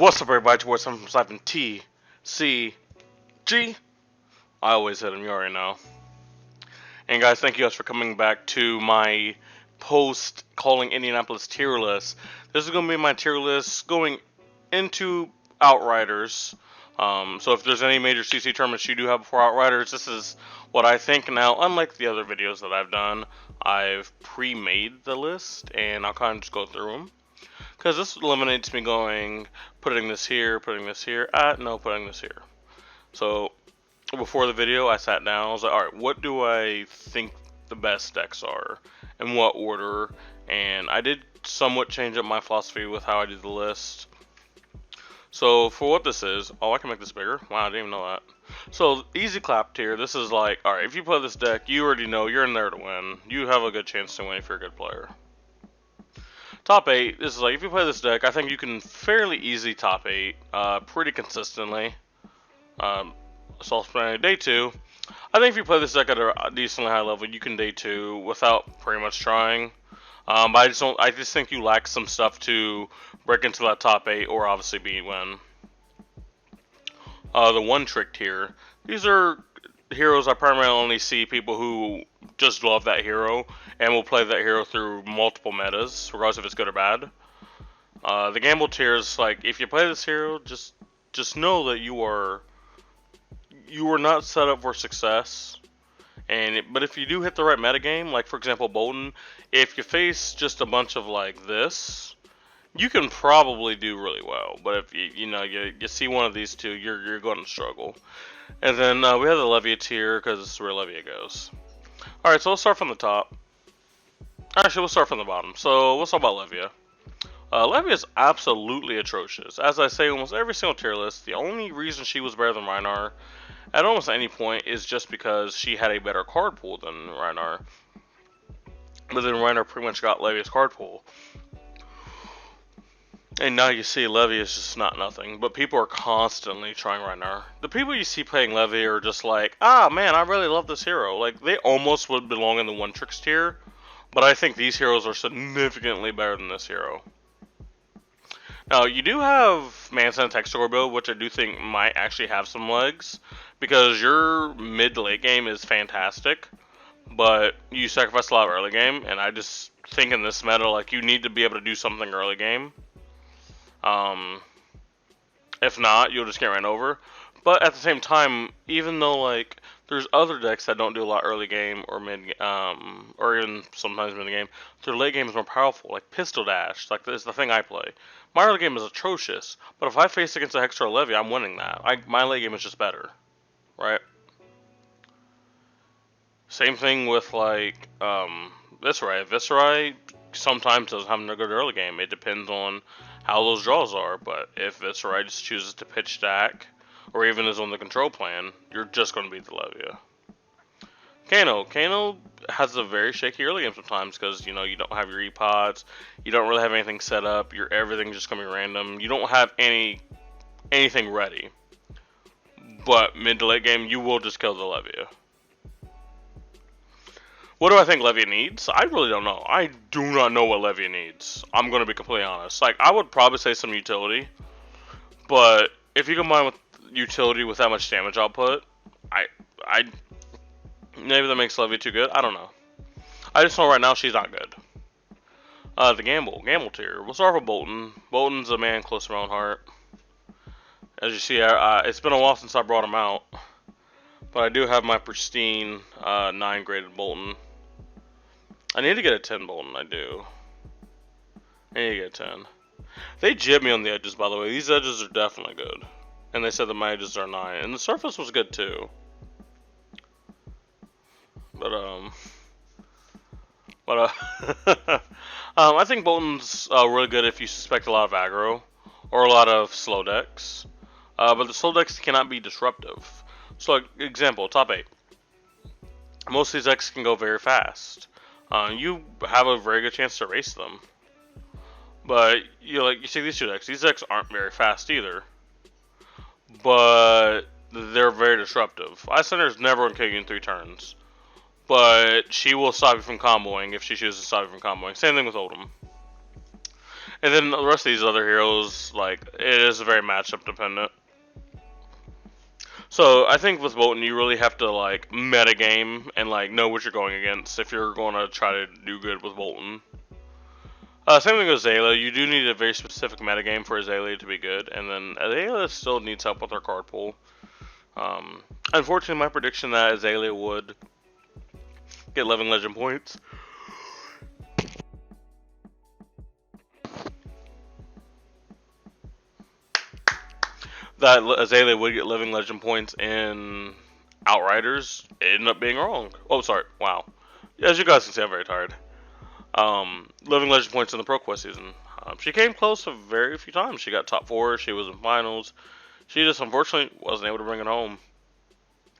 What's up, everybody? Towards something from Siphon T, C, G. I always hit them, you already know. And guys, thank you guys for coming back to my post calling Indianapolis tier list. This is going to be my tier list going into Outriders. So if there's any major CC tournaments you do have before Outriders, this is what I think. Now, unlike the other videos that I've done, I've pre-made the list, and I'll kind of just go through them. Because this eliminates me putting this here, putting this here, putting this here. So, before the video, I sat down, I was like, alright, what do I think the best decks are? In what order? And I did somewhat change up my philosophy with how I did the list. So, for what this is, I can make this bigger. Wow, I didn't even know that. So, easy clap tier, this is like, alright, if you play this deck, you already know you're in there to win. You have a good chance to win if you're a good player. Top 8, this is like, if you play this deck, I think you can fairly easy top 8, pretty consistently. Day 2, I think if you play this deck at a decently high level, you can day 2 without pretty much trying. But I just think you lack some stuff to break into that top 8, or obviously win. The one trick tier, these are heroes I primarily only see people who just love that hero and will play that hero through multiple metas, regardless if it's good or bad. The gamble tier is like, if you play this hero, just know that you are not set up for success. But if you do hit the right metagame, like for example Bolton, if you face just a bunch of like this, you can probably do really well. But if you see one of these two, you're going to struggle. And then we have the Levia tier, because this is where Levia goes. Alright, so let's start from the top. Actually, we'll start from the bottom. So, let's talk about Levia. Levia is absolutely atrocious. As I say, almost every single tier list, the only reason she was better than Reinar at almost any point is just because she had a better card pool than Reinar. But then Reinar pretty much got Levia's card pool. And now you see Levia is just not nothing, but people are constantly trying Reinar. The people you see playing Levia are just like, ah man, I really love this hero. Like, they almost would belong in the one tricks tier, but I think these heroes are significantly better than this hero. Now, you do have Manson and Textor build, which I do think might actually have some legs, because your mid to late game is fantastic, but you sacrifice a lot of early game, and I just think in this meta, like, you need to be able to do something early game. If not, you'll just get ran over. But at the same time, even though like there's other decks that don't do a lot early game or mid, or even sometimes mid game, their late game is more powerful. Like Pistol Dash, like this is the thing I play. My early game is atrocious, but if I face against a Hextrar Levy, I'm winning that. My late game is just better, right? Same thing with like Visceral. Visceral sometimes doesn't have a good early game. It depends on how those draws are, but if Visceral just chooses to pitch stack, or even is on the control plan, you're just going to beat the Levia. Kano has a very shaky early game sometimes, because you don't have your E-pods, you don't really have anything set up, everything's just going to be random, you don't have anything ready. But mid to late game, you will just kill the Levia. What do I think Levia needs? I really don't know. I do not know what Levia needs. I'm going to be completely honest. Like, I would probably say some utility. But if you combine with utility with that much damage output, maybe that makes Levia too good. I don't know. I just know right now she's not good. The gamble tier. We'll start with Bolton. Bolton's a man close to my own heart. As you see, it's been a while since I brought him out. But I do have my pristine 9 graded Bolton. I need to get a 10 Bolton, I do. I need to get a 10. They jib me on the edges, by the way. These edges are definitely good. And they said that my edges are 9. And the surface was good, too. But, I think Bolton's really good if you suspect a lot of aggro. Or a lot of slow decks. But the slow decks cannot be disruptive. So, like, example, top 8. Most of these decks can go very fast. You have a very good chance to race them. But, you see these two decks. These decks aren't very fast either. But, they're very disruptive. Ice Center's never going to kill you in 3 turns. But, she will stop you from comboing if she chooses to stop you from comboing. Same thing with Oldham. And then the rest of these other heroes, like, it is very matchup dependent. So I think with Bolton, you really have to like metagame and like know what you're going against if you're going to try to do good with Bolton. Same thing with Azalea. You do need a very specific metagame for Azalea to be good, and then Azalea still needs help with her card pool. Unfortunately, my prediction that Azalea would get 11 legend points. That Azalea would get 11 legend points in Outriders. It ended up being wrong. Oh, sorry. Wow. As you guys can see, I'm very tired. 11 legend points in the Pro Quest season. She came close a very few times. She got top 4. She was in finals. She just unfortunately wasn't able to bring it home.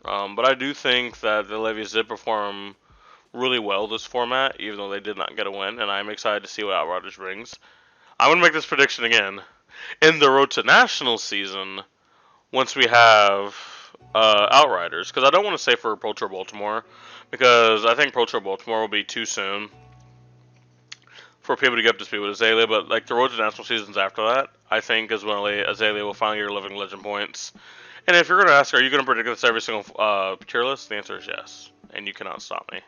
But I do think that the Levies did perform really well this format, even though they did not get a win, and I'm excited to see what Outriders brings. I'm going to make this prediction again. In the Road to Nationals season, once we have Outriders, because I don't want to say for Pro Tour Baltimore, because I think Pro Tour Baltimore will be too soon for people to get up to speed with Azalea, but like the Road to National seasons after that, I think is when Azalea will finally get her living legend points. And if you're going to ask, are you going to predict this every single tier list? The answer is yes, and you cannot stop me.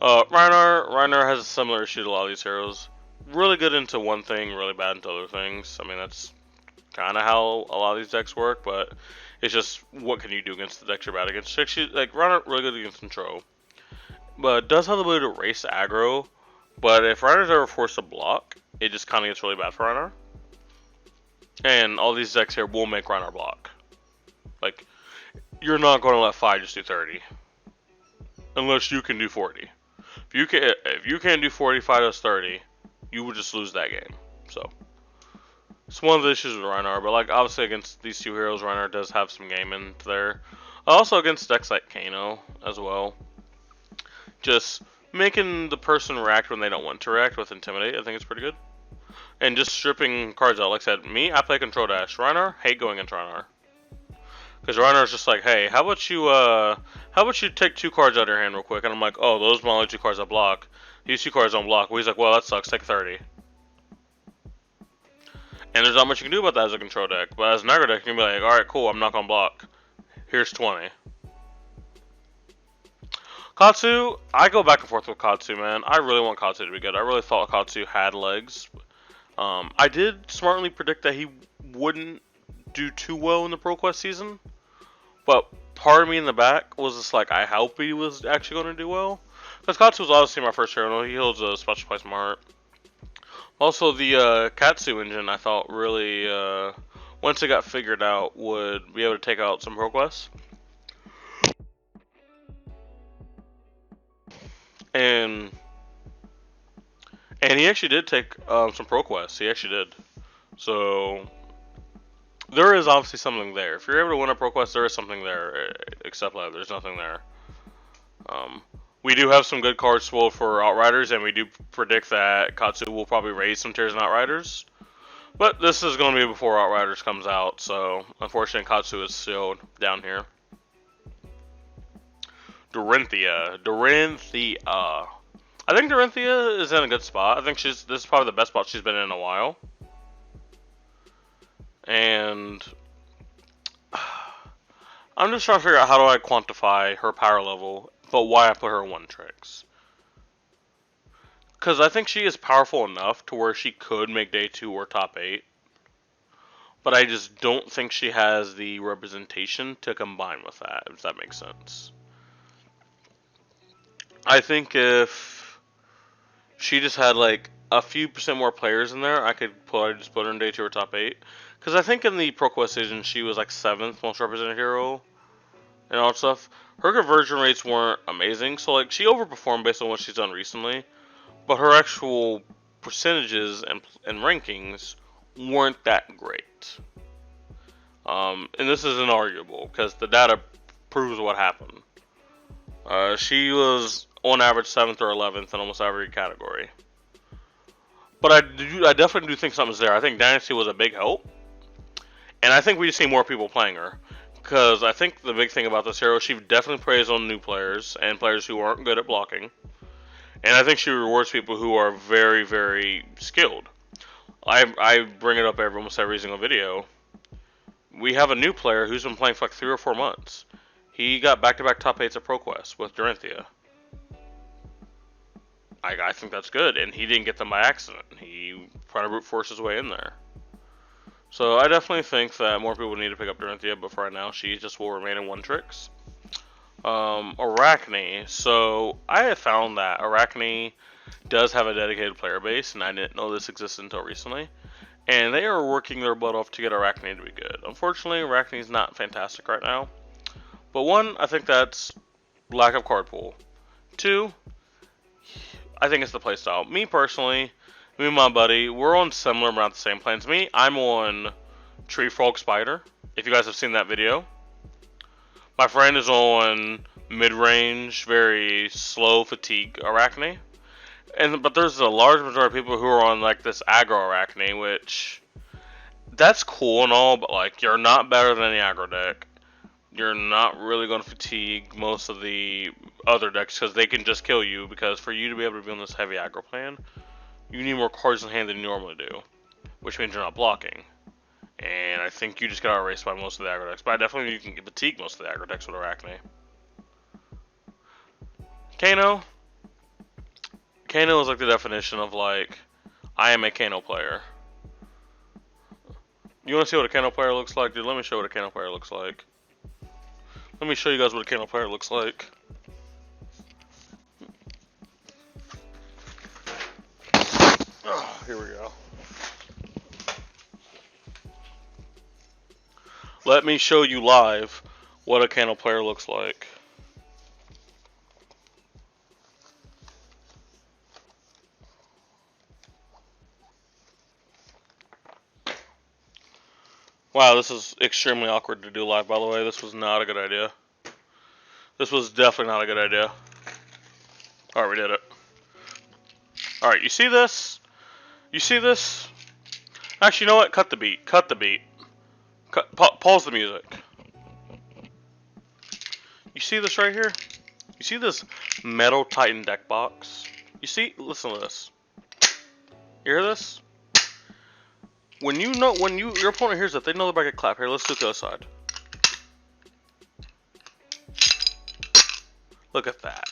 Reiner has a similar issue to a lot of these heroes. Really good into one thing, really bad into other things. I mean, that's kind of how a lot of these decks work, but it's just what can you do against the decks you're bad against. Like Reiner, really good against control, but does have the ability to race aggro. But if Reiner's ever forced to block, it just kind of gets really bad for Reiner. And all these decks here will make Reiner block. Like, you're not going to let Fi just do 30. Unless you can do 40. If you can't do 40, Fi does 30, you would just lose that game. So, it's one of the issues with Reiner. But, like, obviously against these two heroes, Reiner does have some game in there. Also against decks like Kano as well. Just making the person react when they don't want to react with Intimidate, I think it's pretty good. And just stripping cards out. Like I said, I play Control Dash. Reiner, hate going into Reiner. Because Reiner's just like, hey, how about you take 2 cards out of your hand real quick? And I'm like, oh, those are my only 2 cards I block. These 2 cards don't block. Well, he's like, well, that sucks. Take 30. And there's not much you can do about that as a control deck. But as an aggro deck, you can be like, alright, cool, I'm not going to block. Here's 20. Katsu, I go back and forth with Katsu, man. I really want Katsu to be good. I really thought Katsu had legs. I did smartly predict that he wouldn't do too well in the Pro Quest season. But part of me in the back was just like, I hope he was actually going to do well. Because Katsu was obviously my first hero. He holds a special place in my heart. Also, the Katsu engine, I thought really, once it got figured out, would be able to take out some Pro Quests. And he actually did take some Pro Quests. He actually did. So there is obviously something there. If you're able to win a Pro Quest, there is something there. Except that there's nothing there. We do have some good cards spoiled for Outriders, and we do predict that Katsu will probably raise some tiers in Outriders. But this is going to be before Outriders comes out, so unfortunately Katsu is still down here. Dorinthia. I think Dorinthia is in a good spot. I think this is probably the best spot she's been in a while. And I'm just trying to figure out how do I quantify her power level, but why I put her in 1 tricks. Because I think she is powerful enough to where she could make day 2 or top 8. But I just don't think she has the representation to combine with that, if that makes sense. I think if she just had like a few percent more players in there, I could probably just put her in day 2 or top 8. Because I think in the Pro Quest season, she was like 7th most represented hero and all that stuff. Her conversion rates weren't amazing, so like she overperformed based on what she's done recently. But her actual percentages and rankings weren't that great. And this is inarguable because the data proves what happened. She was on average 7th or 11th in almost every category. But I definitely do think something's there. I think Dynasty was a big help. And I think we just see more people playing her. Because I think the big thing about this hero, she definitely preys on new players and players who aren't good at blocking. And I think she rewards people who are very, very skilled. I bring it up almost every single video. We have a new player who's been playing for like 3 or 4 months. He got back-to-back top 8s at ProQuest with Dorinthia. I think that's good, and he didn't get them by accident. He tried to brute force his way in there. So I definitely think that more people need to pick up Dorinthia, but for right now, she just will remain in one tricks. Arachne. So I have found that Arachne does have a dedicated player base, and I didn't know this existed until recently. And they are working their butt off to get Arachne to be good. Unfortunately, Arachne is not fantastic right now. But one, I think that's lack of card pool. Two, I think it's the playstyle. Me personally, me and my buddy, we're on similar around the same plans. I'm on Tree Frog Spider, if you guys have seen that video. My friend is on mid-range, very slow fatigue Arachne. But there's a large majority of people who are on like this aggro Arachne, which that's cool and all, but like you're not better than any aggro deck. You're not really going to fatigue most of the other decks because they can just kill you. Because for you to be able to be on this heavy aggro plan, you need more cards in hand than you normally do, which means you're not blocking. And I think you just got erased by most of the aggro decks. But I definitely you can fatigue most of the aggro decks with Arachne. Kano. Kano is like the definition of like, I am a Kano player. You want to see what a Kano player looks like? Dude, let me show what a Kano player looks like. Let me show you guys what a Kano player looks like. Oh, here we go. Let me show you live what a Kano player looks like. Wow, this is extremely awkward to do live, by the way. This was not a good idea. This was definitely not a good idea. Alright, we did it. Alright, you see this? You see this? Actually, you know what? Cut the beat. Cut the beat. Pause the music. You see this right here? You see this Metal Titan deck box? You see? Listen to this. You hear this? When your opponent hears that, they know they're about to get clapped. Here, let's do the other side. Look at that.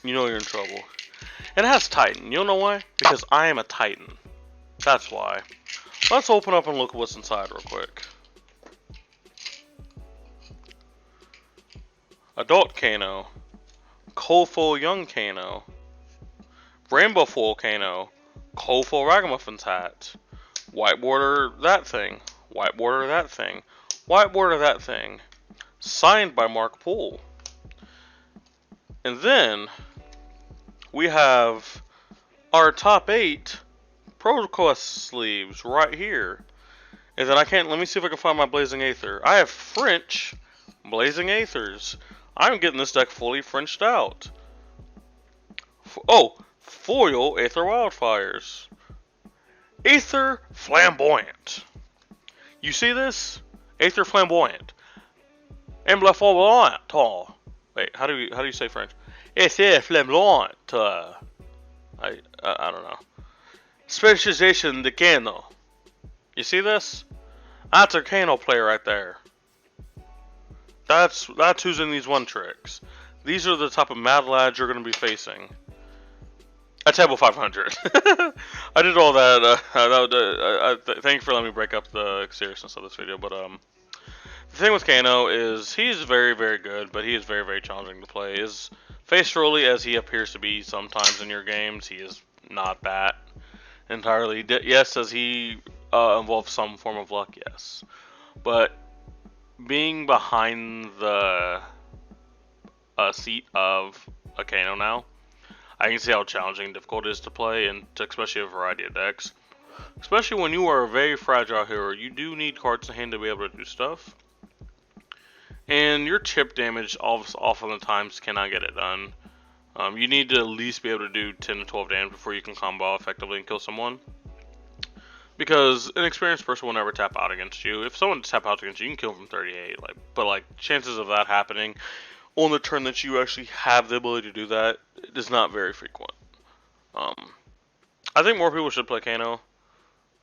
You know you're in trouble. And it has Titan. You know why? Because I am a Titan. That's why. Let's open up and look at what's inside real quick. Adult Kano. Coleful Young Kano. Rainbow Foil Kano. Coleful Ragamuffins hat. White border that thing. White border that thing. White border that thing. Signed by Mark Poole. And then we have our top 8 ProQuest sleeves right here. And then let me see if I can find my Blazing Aether. I have French Blazing Aethers. I'm getting this deck fully Frenched out. Oh, Foil Aether Wildfires. Aether Flamboyant. You see this? Aether Flamboyant. Emblem Flamboyant. Wait, how do you say French? Aether Flamboyant. I don't know. Specialization de Kano. You see this? That's a Kano player right there. That's who's in these one tricks. These are the type of mad lads you're going to be facing. At table 500. I did all that. Thank you for letting me break up the seriousness of this video. But the thing with Kano is he's very, very good, but he is very, very challenging to play. As face rolly as he appears to be sometimes in your games, he is not that entirely. Yes, does he involve some form of luck? Yes. But being behind the seat of a Kano now, I can see how challenging and difficult it is to play, and especially a variety of decks. Especially when you are a very fragile hero, you do need cards in hand to be able to do stuff. And your chip damage often the times cannot get it done. You need to at least be able to do 10 to 12 damage before you can combo effectively and kill someone. Because an experienced person will never tap out against you. If someone tap out against you, you can kill them from 38. But chances of that happening on the turn that you actually have the ability to do that is not very frequent. I think more people should play Kano.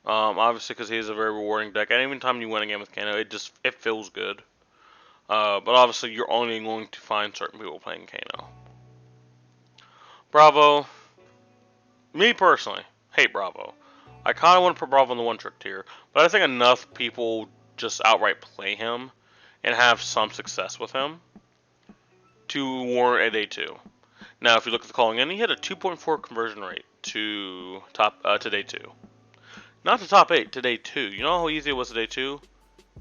Obviously, because he's a very rewarding deck, and even time you win a game with Kano, it feels good. But obviously, you're only going to find certain people playing Kano. Bravo. Me personally, hate Bravo. I kind of want to put Bravo in the one trick tier, but I think enough people just outright play him and have some success with him to warrant a day 2. Now, if you look at the calling in, he had a 2.4 conversion rate to day 2. Not to top 8, to day 2. You know how easy it was to day 2?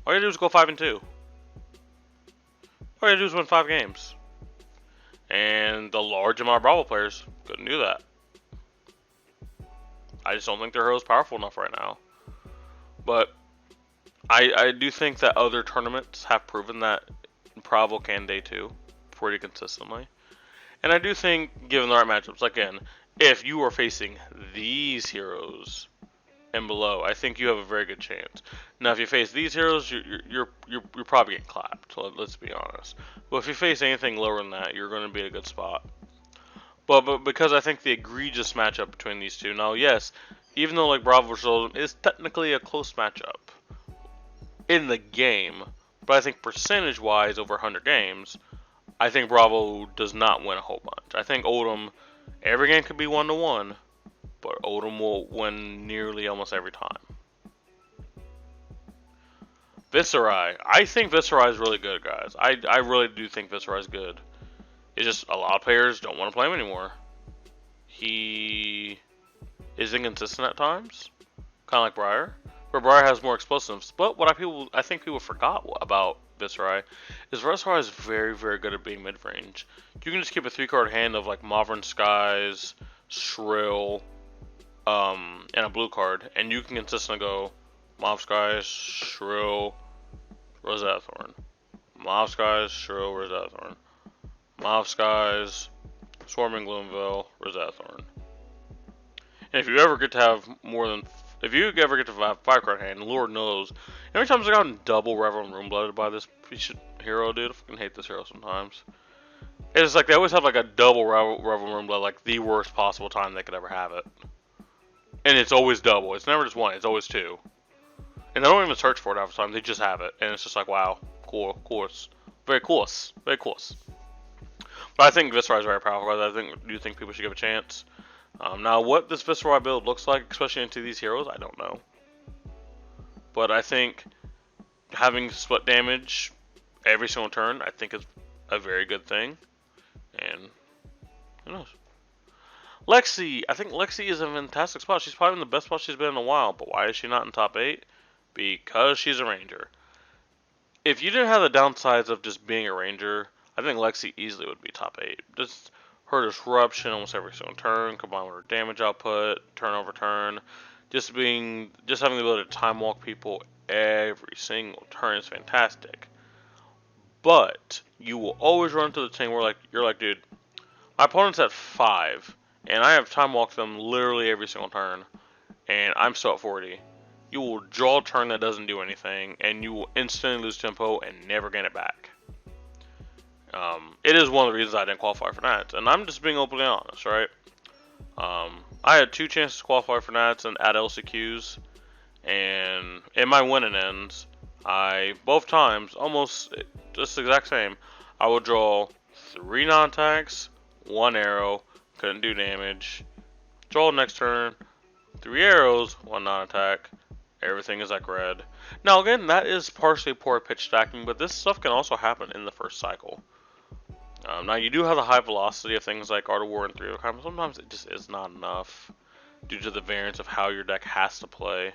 All you had to do was go 5-2. All you had to do was win 5 games. And the large amount of Bravo players couldn't do that. I just don't think their hero's powerful enough right now. But I do think that other tournaments have proven that Bravo can day 2 pretty consistently. And I do think, given the right matchups, again, if you are facing these heroes and below, I think you have a very good chance. Now, if you face these heroes, you're probably getting clapped. Let's be honest. But if you face anything lower than that, you're going to be in a good spot. But because I think the egregious matchup between these two. Now, yes, even though like Bravo vs. Oldham is technically a close matchup in the game, but I think percentage-wise over 100 games, I think Bravo does not win a whole bunch. I think Oldham, every game could be 1-1, but Oldham will win nearly almost every time. Visceral. I think Visceral is really good, guys. I really do think Visceral is good. It's just a lot of players don't want to play him anymore. He is inconsistent at times, kind of like Briar. Where Briar has more explosives. But what I think people forgot about Visceral is Visceral is very, very good at being mid-range. You can just keep a 3-card hand of like Modern Skies, Shrill, and a blue card, and you can consistently go Mob Skies, Shrill, Rosetta Thorn. Mob Skies, Shrill, Rosetta Thorn. Mob Skies, Swarming Gloomville, Rosetta Thorn. And if you ever get to have if you ever get to have 5-card hand, Lord knows, every time I've gotten double Revel and Ruinblooded by this piece of hero, dude, I fucking hate this hero sometimes. It's like they always have like a double Revel and Ruinblood, like the worst possible time they could ever have it. And it's always double. It's never just one. It's always 2. And they don't even search for it half the time. They just have it. And it's just like, wow, cool, course. Very close. Very close. But I think Visceral is very powerful. I do think people should give a chance. Now, what this Visceral build looks like, especially into these heroes, I don't know. But I think having split damage every single turn, I think is a very good thing. And who knows? Lexi, I think Lexi is in a fantastic spot. She's probably in the best spot she's been in a while. But why is she not in top 8? Because she's a ranger. If you didn't have the downsides of just being a ranger, I think Lexi easily would be top 8. Just her disruption almost every single turn, combined with her damage output, turn over turn, just having the ability to time walk people every single turn is fantastic. But you will always run into the thing where you're like, dude, my opponent's at 5, and I have time walked them literally every single turn, and I'm still at 40. You will draw a turn that doesn't do anything, and you will instantly lose tempo and never get it back. It is one of the reasons I didn't qualify for Nats, and I'm just being openly honest, right? I had 2 chances to qualify for Nats and add LCQs, and in my winning ends, both times, almost just the exact same, I would draw 3 non-attacks, 1 arrow, couldn't do damage, draw next turn, 3 arrows, 1 non-attack, everything is like red. Now again, that is partially poor pitch stacking, but this stuff can also happen in the first cycle. Now you do have the high velocity of things like Art of War and 3 of Time, but sometimes it just is not enough due to the variance of how your deck has to play.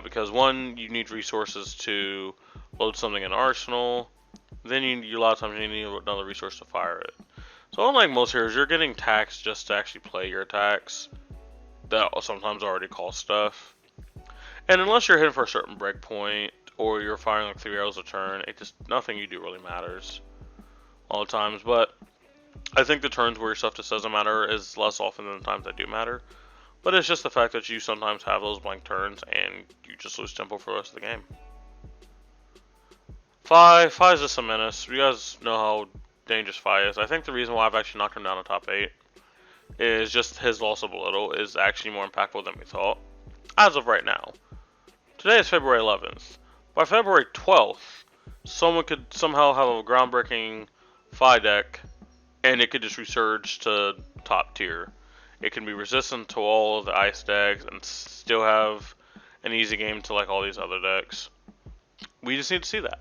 Because one, you need resources to load something in Arsenal, then a lot of times you need another resource to fire it. So unlike most heroes, you're getting taxed just to actually play your attacks that sometimes already cost stuff. And unless you're hitting for a certain breakpoint, or you're firing like 3 arrows a turn, nothing you do really matters all the times. But I think the turns where your stuff just doesn't matter is less often than the times that do matter. But it's just the fact that you sometimes have those blank turns and you just lose tempo for the rest of the game. Fi is just a menace. You guys know how dangerous Fi is. I think the reason why I've actually knocked him down to top 8 is just his loss of Belittle is actually more impactful than we thought, as of right now. Today is February 11th. By February 12th, someone could somehow have a groundbreaking Fi deck, and it could just resurge to top tier. It can be resistant to all of the ice decks and still have an easy game to like all these other decks. We just need to see that.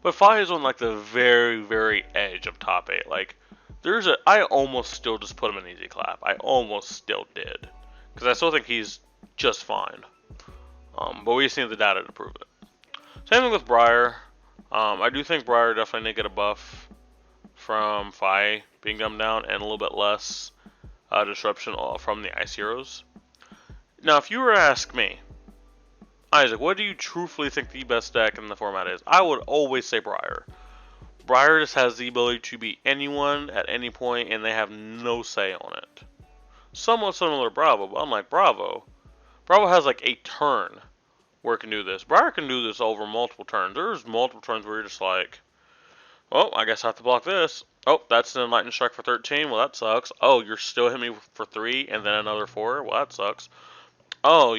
But Fi is on like the very, very edge of top 8. Like, I almost still just put him in easy clap. I almost still did. Because I still think he's just fine. But we just need the data to prove it. Same thing with Briar. I do think Briar definitely need to get a buff from Fi being dumbed down and a little bit less disruption from the Ice Heroes. Now, if you were to ask me, Isaac, what do you truthfully think the best deck in the format is? I would always say Briar. Briar just has the ability to beat anyone at any point, and they have no say on it. Somewhat similar to Bravo, but unlike Bravo has like a turn where it can do this. Briar can do this over multiple turns. There's multiple turns where you're just like, oh, I guess I have to block this. Oh, that's an Enlightened Strike for 13. Well, that sucks. Oh, you're still hitting me for 3 and then another 4. Well, that sucks. Oh,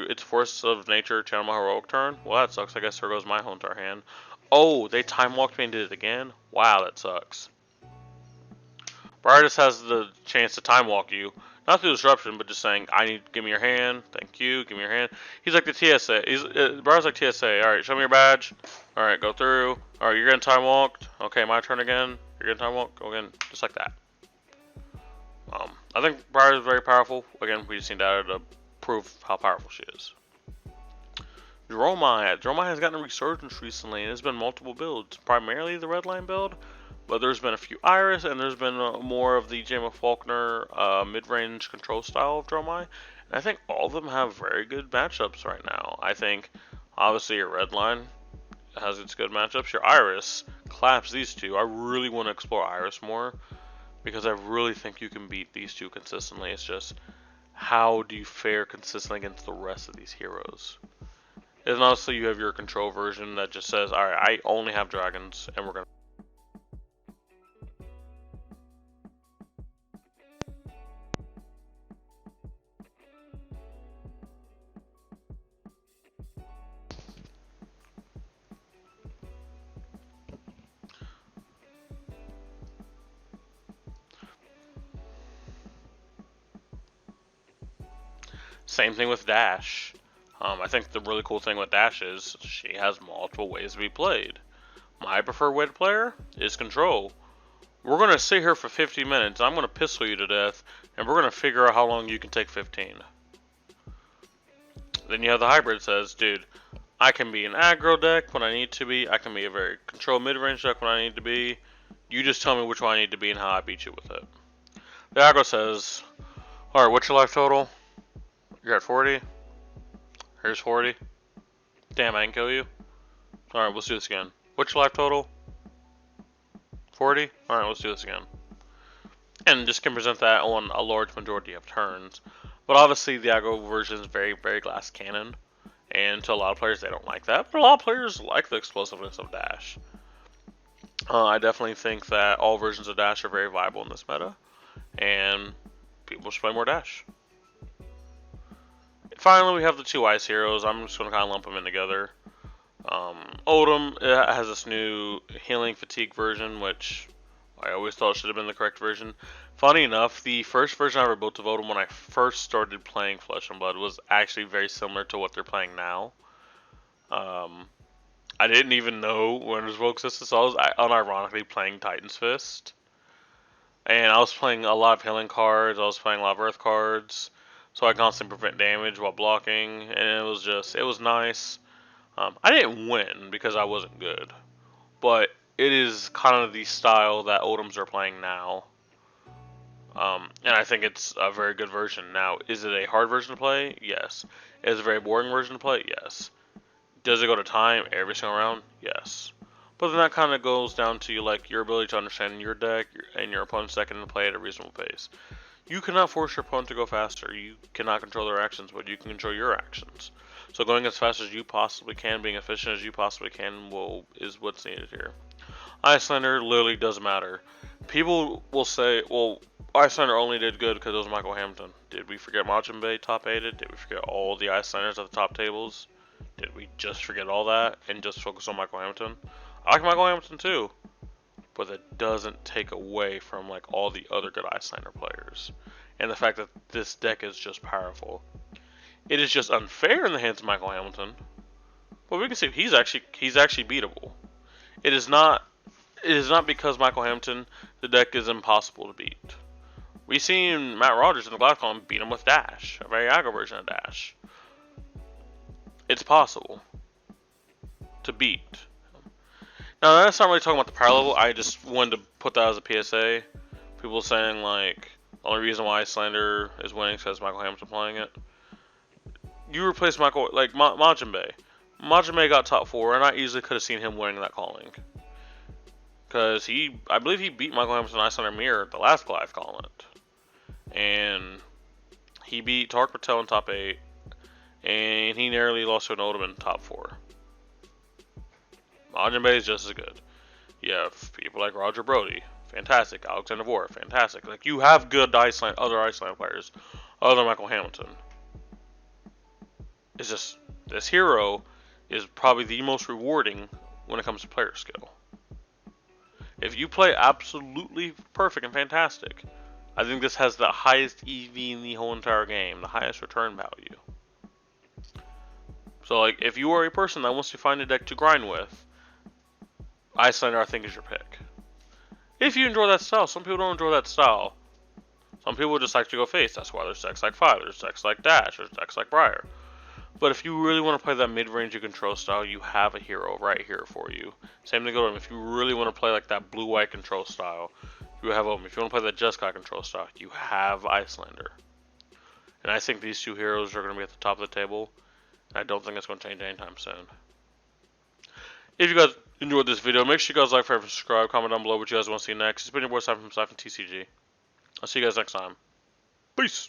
it's Force of Nature, channel my heroic turn. Well, that sucks. I guess there goes my whole entire hand. Oh, they time walked me and did it again. Wow, that sucks. Briar just has the chance to time walk you, not through disruption, but just saying, give me your hand. Thank you. Give me your hand. He's like the TSA. Briar's like TSA. All right, show me your badge. All right, go through. All right, you're getting time walked. Okay, my turn again. You're getting time walked. Go again, just like that. I think Briar is very powerful. Again, we just need data to prove how powerful she is. Dromai has gotten a resurgence recently, and there's been multiple builds. Primarily the Redline build, but there's been a few Iris, and there's been more of the James Faulkner mid-range control style of Dromai. And I think all of them have very good matchups right now. I think, obviously, your Redline has its good matchups. Your Iris claps these two. I really want to explore Iris more, because I really think you can beat these two consistently. It's just, how do you fare consistently against the rest of these heroes? And honestly, you have your control version that just says, alright, I only have dragons, and we're going to... Same thing with Dash. I think the really cool thing with Dash is she has multiple ways to be played. My preferred way to play her is control. We're going to sit here for 50 minutes, I'm going to pistol you to death, and we're going to figure out how long you can take 15. Then you have the hybrid says, dude, I can be an aggro deck when I need to be, I can be a very control mid-range deck when I need to be. You just tell me which one I need to be and how I beat you with it. The aggro says, alright, what's your life total? You're at 40. Here's 40. Damn, I didn't kill you. Alright, let's do this again. What's your life total? 40? Alright, let's do this again. And just can present that on a large majority of turns. But obviously the aggro version is very, very glass cannon. And to a lot of players, they don't like that. But a lot of players like the explosiveness of Dash. I definitely think that all versions of Dash are very viable in this meta. And people should play more Dash. Finally, we have the two Ice Heroes. I'm just going to kind of lump them in together. Odom has this new Healing Fatigue version, which I always thought should have been the correct version. Funny enough, the first version I ever built of Odom when I first started playing Flesh and Blood was actually very similar to what they're playing now. I didn't even know when it was Rogue System, so I was unironically playing Titan's Fist. And I was playing a lot of healing cards, I was playing a lot of earth cards. So I constantly prevent damage while blocking, and it was nice. I didn't win because I wasn't good, but it is kind of the style that Odoms are playing now. And I think it's a very good version. Now, is it a hard version to play? Yes. Is it a very boring version to play? Yes. Does it go to time every single round? Yes. But then that kind of goes down to like your ability to understand your deck and your opponent's deck and play at a reasonable pace. You cannot force your opponent to go faster. You cannot control their actions, but you can control your actions. So going as fast as you possibly can, being efficient as you possibly can, is what's needed here. Icelander literally doesn't matter. People will say, well, Icelander only did good because it was Michael Hampton. Did we forget Majin Bay top 8'd? Did we forget all the Icelanders at the top tables? Did we just forget all that and just focus on Michael Hampton? I like Michael Hampton too, but that doesn't take away from like all the other good Icelander players. And the fact that this deck is just powerful. It is just unfair in the hands of Michael Hamilton. But we can see he's actually beatable. It is not because Michael Hampton the deck is impossible to beat. We've seen Matt Rogers in the Glass column beat him with Dash, a very aggro version of Dash. It's possible to beat. Now that's not really talking about the power level. I just wanted to put that as a PSA. People saying like the only reason why Icelander is winning is because Michael Hampton playing it. You replace Michael like Majin Bay. Majin Bay got top 4, and I easily could have seen him winning that calling. Because I believe he beat Michael Hampton Icelander Mirror at the last Goliath calling it. And he beat Tark Patel in top 8, and he narrowly lost to an Oldham in top 4. Majin Bay is just as good. You have people like Roger Brody, fantastic. Alexander Vore, fantastic. Like you have good other Iceland players, other than Michael Hamilton. It's just this hero is probably the most rewarding when it comes to player skill. If you play absolutely perfect and fantastic, I think this has the highest EV in the whole entire game, the highest return value. So like if you are a person that wants to find a deck to grind with, Icelander I think is your pick. If you enjoy that style, some people don't enjoy that style. Some people just like to go face, that's why there's decks like Fire, there's decks like Dash, there's decks like Briar. But if you really want to play that mid-range control style, you have a hero right here for you. Same thing goes if you really want to play like that blue-white control style, you have If you want to play that Jeskai control style, you have Icelander. And I think these two heroes are going to be at the top of the table. I don't think it's going to change anytime soon. If you guys enjoyed this video, make sure you guys like, favorite, subscribe, comment down below what you guys want to see next. It's been your boy Simon from TCG. I'll see you guys next time. Peace!